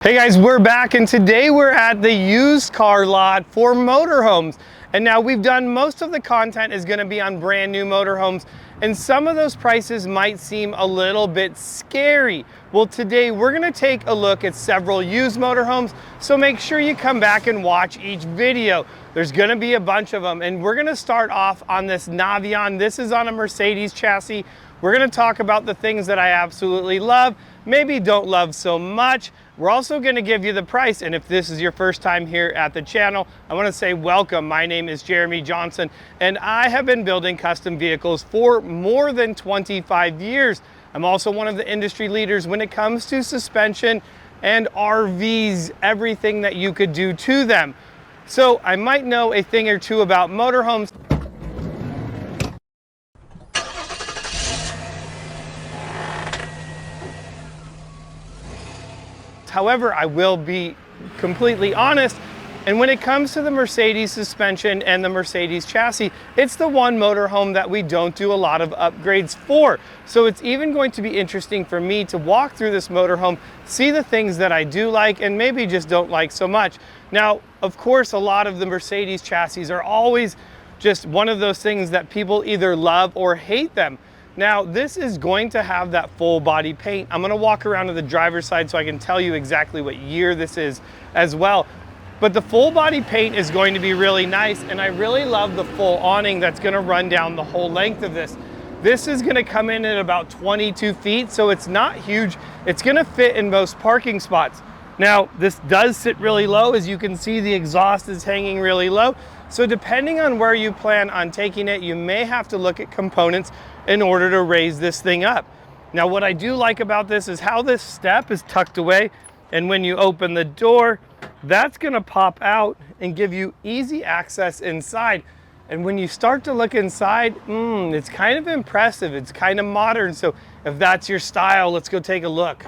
Hey guys, we're back and today we're at the used car lot for motorhomes. And now we've done most of the content is going to be on brand new motorhomes, and some of those prices might seem a little bit scary. Well, today we're going to take a look at several used motorhomes, so make sure you come back and watch each video. There's going to be a bunch of them, and we're going to start off on this Navion. This is on a Mercedes chassis. We're going to talk about the things that I absolutely love, maybe don't love so much. We're also going to give you the price, and if this is your first time here at the channel, I want to say welcome. My name is Jeremy Johnson, and I have been building custom vehicles for more than 25 years. I'm also one of the industry leaders when it comes to suspension and RVs, everything that you could do to them. So I might know a thing or two about motorhomes. However, I will be completely honest, and when it comes to the Mercedes suspension and the Mercedes chassis, it's the one motorhome that we don't do a lot of upgrades for. So it's even going to be interesting for me to walk through this motorhome, see the things that I do like and maybe just don't like so much. Now, of course, a lot of the Mercedes chassis are always just one of those things that people either love or hate them. Now, this is going to have that full body paint. I'm going to walk around to the driver's side so I can tell you exactly what year this is as well. But the full body paint is going to be really nice, and I really love the full awning that's going to run down the whole length of this. This is going to come in at about 22 feet, so it's not huge. It's going to fit in most parking spots. Now, this does sit really low. As you can see, the exhaust is hanging really low. So depending on where you plan on taking it, you may have to look at components in order to raise this thing up. Now, what I do like about this is how this step is tucked away, and when you open the door, that's gonna pop out and give you easy access inside. And when you start to look inside, it's kind of impressive. It's kind of modern. So if that's your style, let's go take a look.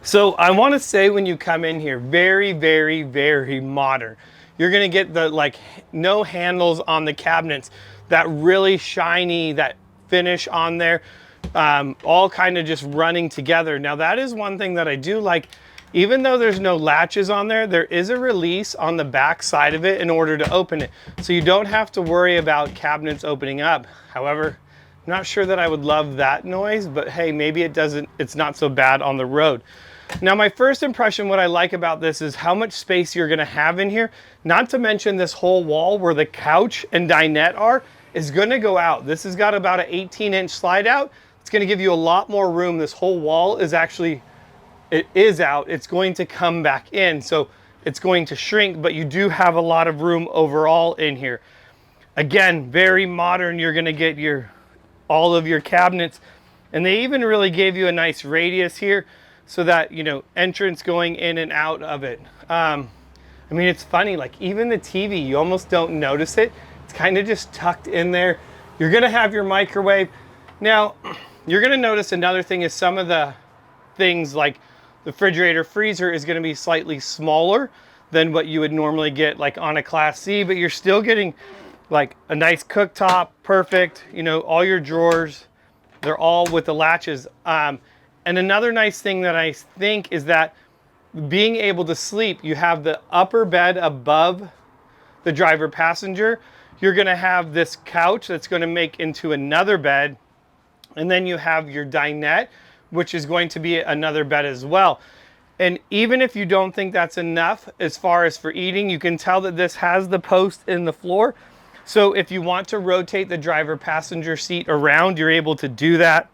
So I want to say, when you come in here, very, very, very modern. You're going to get the no handles on the cabinets, that really shiny, that finish on there, all kind of just running together. Now that is one thing that I do like. Even though there's no latches on there, there is a release on the back side of it in order to open it. So you don't have to worry about cabinets opening up. However, I'm not sure that I would love that noise, but hey, maybe it's not so bad on the road. Now, my first impression, what I like about this is how much space you're going to have in here. Not to mention this whole wall where the couch and dinette are is going to go out. This has got about an 18-inch slide out. It's going to give you a lot more room. This whole wall is actually, it is out. It's going to come back in. So it's going to shrink, but you do have a lot of room overall in here. Again, very modern. You're going to get all of your cabinets, and they even really gave you a nice radius here, so that, entrance going in and out of it. I mean, it's funny, like even the TV, you almost don't notice it. It's kind of just tucked in there. You're gonna have your microwave. Now, you're gonna notice another thing is some of the things like the refrigerator, freezer is gonna be slightly smaller than what you would normally get like on a Class C, but you're still getting like a nice cooktop, perfect, all your drawers, they're all with the latches. And another nice thing that I think is that being able to sleep, you have the upper bed above the driver passenger. You're going to have this couch that's going to make into another bed. And then you have your dinette, which is going to be another bed as well. And even if you don't think that's enough as far as for eating, you can tell that this has the post in the floor. So if you want to rotate the driver passenger seat around, you're able to do that.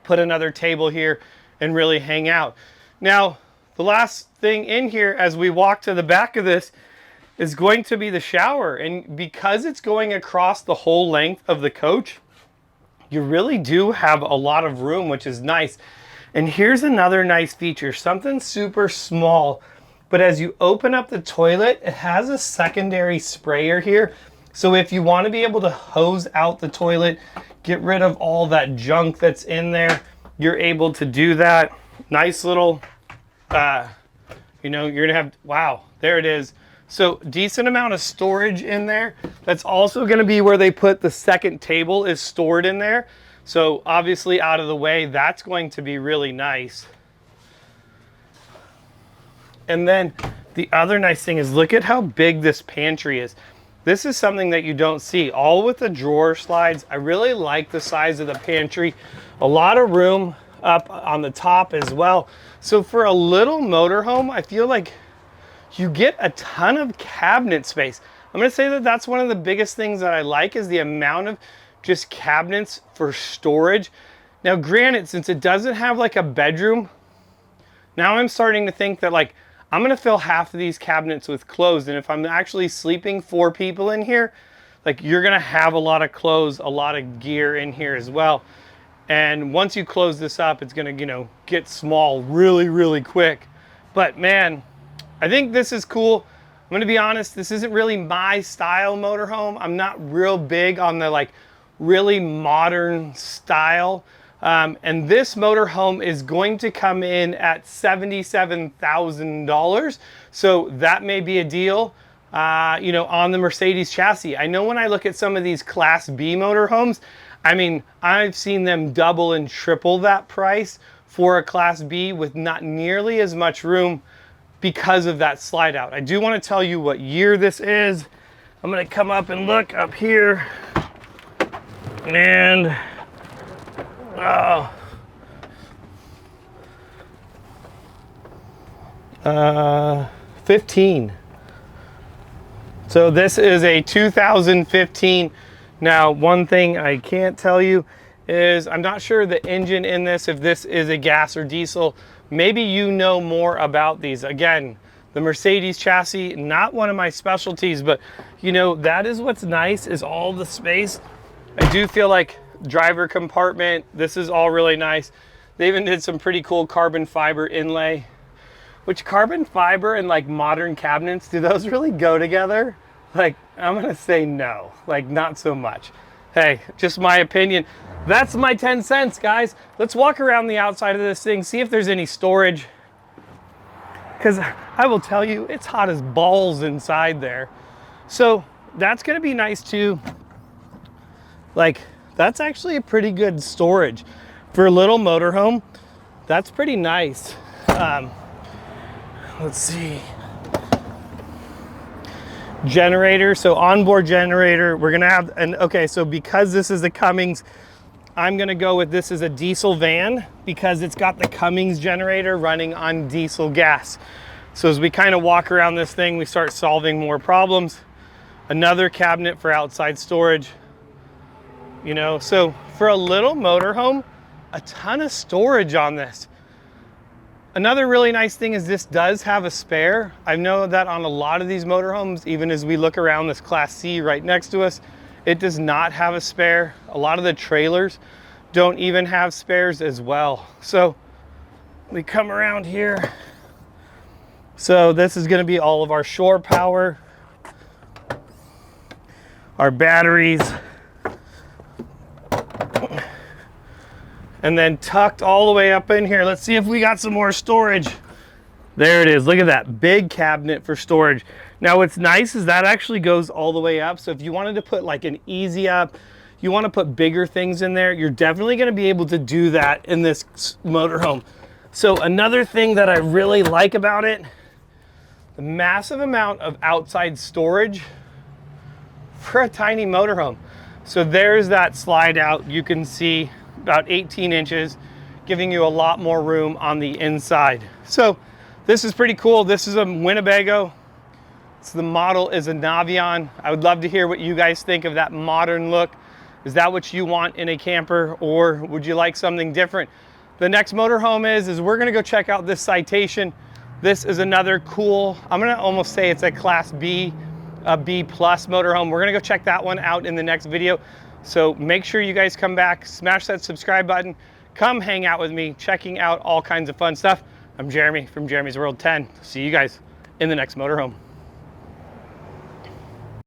Put another table here and really hang out. Now, the last thing in here as we walk to the back of this is going to be the shower. And because it's going across the whole length of the coach, you really do have a lot of room, which is nice. And here's another nice feature, something super small, but as you open up the toilet, it has a secondary sprayer here. So if you want to be able to hose out the toilet, get rid of all that junk that's in there, you're able to do that. Nice little, you're gonna have, wow, there it is. So decent amount of storage in there. That's also gonna be where they put the second table is stored in there. So obviously out of the way, that's going to be really nice. And then the other nice thing is look at how big this pantry is. This is something that you don't see, all with the drawer slides. I really like the size of the pantry. A lot of room up on the top as well. So for a little motorhome, I feel like you get a ton of cabinet space. I'm gonna say that that's one of the biggest things that I like is the amount of just cabinets for storage. Now granted, since it doesn't have like a bedroom, now I'm starting to think that like, I'm gonna fill half of these cabinets with clothes, and if I'm actually sleeping 4 people in here, like you're gonna have a lot of clothes, a lot of gear in here as well. And once you close this up, it's gonna, you know, get small really, really quick. But man, I think this is cool. I'm gonna be honest, this isn't really my style motorhome. I'm not real big on the like really modern style. And this motorhome is going to come in at $77,000. So that may be a deal, you know, on the Mercedes chassis. I know when I look at some of these Class B motorhomes, I mean, I've seen them double and triple that price for a Class B with not nearly as much room because of that slide out. I do want to tell you what year this is. I'm going to come up and look up here. And oh, 15. So this is a 2015. Now, one thing I can't tell you is I'm not sure the engine in this, if this is a gas or diesel. Maybe you know more about these. Again, the Mercedes chassis, not one of my specialties, but you know, that is what's nice is all the space. I do feel like driver compartment, this is all really nice. They even did some pretty cool carbon fiber inlay, which carbon fiber and like modern cabinets, do those really go together? Like, I'm gonna say no, like not so much. Hey, just my opinion. That's my 10 cents, guys. Let's walk around the outside of this thing, see if there's any storage. Because I will tell you, it's hot as balls inside there. So that's gonna be nice too. Like, that's actually a pretty good storage. For a little motorhome, that's pretty nice. Let's see. Generator, so onboard generator, we're gonna have, and okay, so because this is a Cummins, I'm gonna go with this as a diesel van because it's got the Cummins generator running on diesel gas. So as we kind of walk around this thing, we start solving more problems. Another cabinet for outside storage. You know, so for a little motorhome, a ton of storage on this. Another really nice thing is this does have a spare. I know that on a lot of these motorhomes, even as we look around this Class C right next to us, it does not have a spare. A lot of the trailers don't even have spares as well. So we come around here. So this is going to be all of our shore power, our batteries, and then tucked all the way up in here. Let's see if we got some more storage. There it is. Look at that big cabinet for storage. Now what's nice is that actually goes all the way up. So if you wanted to put like an easy up, you want to put bigger things in there, you're definitely going to be able to do that in this motorhome. So another thing that I really like about it, the massive amount of outside storage for a tiny motorhome. So there's that slide out. You can see about 18 inches, giving you a lot more room on the inside. So this is pretty cool. This is a Winnebago. So the model is a Navion. I would love to hear what you guys think of that modern look. Is that what you want in a camper, or would you like something different? The next motorhome is we're gonna go check out this Citation. This is another cool, I'm gonna almost say it's a Class B, a B plus motorhome. We're gonna go check that one out in the next video. So make sure you guys come back, smash that subscribe button, come hang out with me, checking out all kinds of fun stuff. I'm Jeremy from Jeremy's World 10. See you guys in the next motorhome.